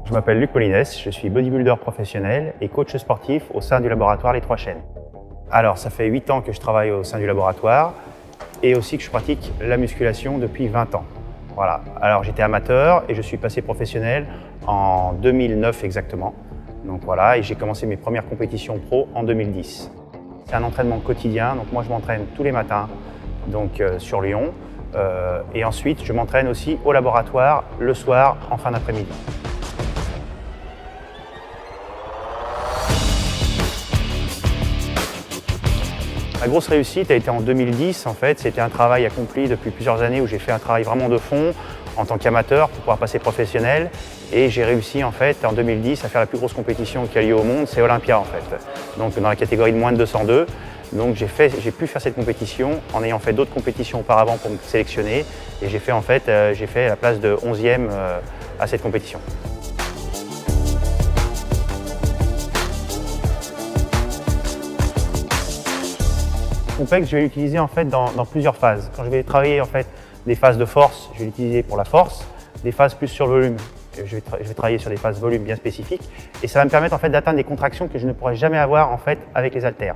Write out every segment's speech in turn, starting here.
Je m'appelle Luc Polinès, je suis bodybuilder professionnel et coach sportif au sein du laboratoire Les Trois Chênes. Alors, ça fait 8 ans que je travaille au sein du laboratoire et aussi que je pratique la musculation depuis 20 ans. Voilà. Alors, j'étais amateur et je suis passé professionnel en 2009 exactement. Donc voilà, et j'ai commencé mes premières compétitions pro en 2010. C'est un entraînement quotidien, donc moi je m'entraîne tous les matins donc, sur Lyon. Et ensuite, je m'entraîne aussi au laboratoire le soir en fin d'après-midi. La grosse réussite a été en 2010. En fait, c'était un travail accompli depuis plusieurs années où j'ai fait un travail vraiment de fond en tant qu'amateur pour pouvoir passer professionnel. Et j'ai réussi en fait en 2010 à faire la plus grosse compétition qui a lieu au monde, c'est Olympia en fait. Donc dans la catégorie de moins de 202. Donc j'ai pu faire cette compétition en ayant fait d'autres compétitions auparavant pour me sélectionner. Et j'ai fait en fait la place de 11e à cette compétition. Le complexe, je vais l'utiliser en fait dans plusieurs phases. Quand je vais travailler en fait des phases de force, je vais l'utiliser pour la force, des phases plus sur volume. Je vais travailler sur des phases volume bien spécifiques et ça va me permettre en fait d'atteindre des contractions que je ne pourrais jamais avoir en fait avec les haltères.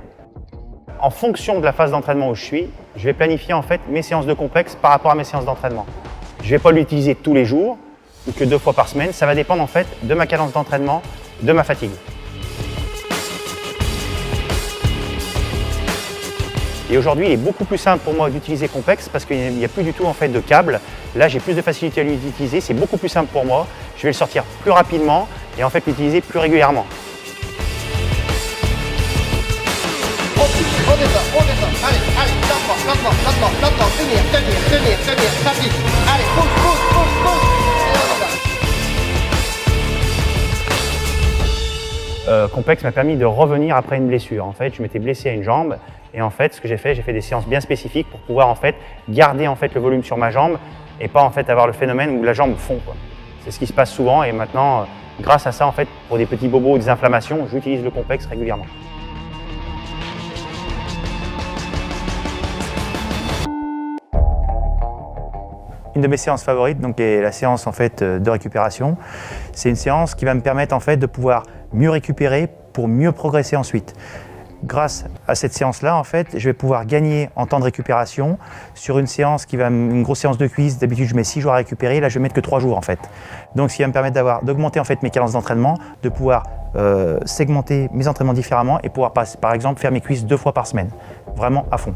En fonction de la phase d'entraînement où je suis, je vais planifier en fait mes séances de complexe par rapport à mes séances d'entraînement. Je ne vais pas l'utiliser tous les jours ou que 2 fois par semaine. Ça va dépendre en fait de ma cadence d'entraînement, de ma fatigue. Et aujourd'hui, il est beaucoup plus simple pour moi d'utiliser complexe parce qu'il n'y a plus du tout en fait de câble. Là, j'ai plus de facilité à l'utiliser, c'est beaucoup plus simple pour moi. Je vais le sortir plus rapidement et en fait l'utiliser plus régulièrement. Complexe m'a permis de revenir après une blessure. En fait, je m'étais blessé à une jambe et en fait, ce que j'ai fait des séances bien spécifiques pour pouvoir en fait garder en fait le volume sur ma jambe et pas en fait avoir le phénomène où la jambe fond. C'est ce qui se passe souvent et maintenant, grâce à ça en fait, pour des petits bobos ou des inflammations, j'utilise le complexe régulièrement. Une de mes séances favorites donc, est la séance en fait, de récupération. C'est une séance qui va me permettre en fait, de pouvoir mieux récupérer pour mieux progresser ensuite. Grâce à cette séance-là, en fait, je vais pouvoir gagner en temps de récupération sur une séance une grosse séance de cuisse. D'habitude, je mets 6 jours à récupérer. Là, je vais mettre que 3 jours en fait. Donc, ce qui va me permettre d'augmenter en fait, mes cadences d'entraînement, de pouvoir segmenter mes entraînements différemment et pouvoir par exemple faire mes cuisses 2 fois par semaine, vraiment à fond.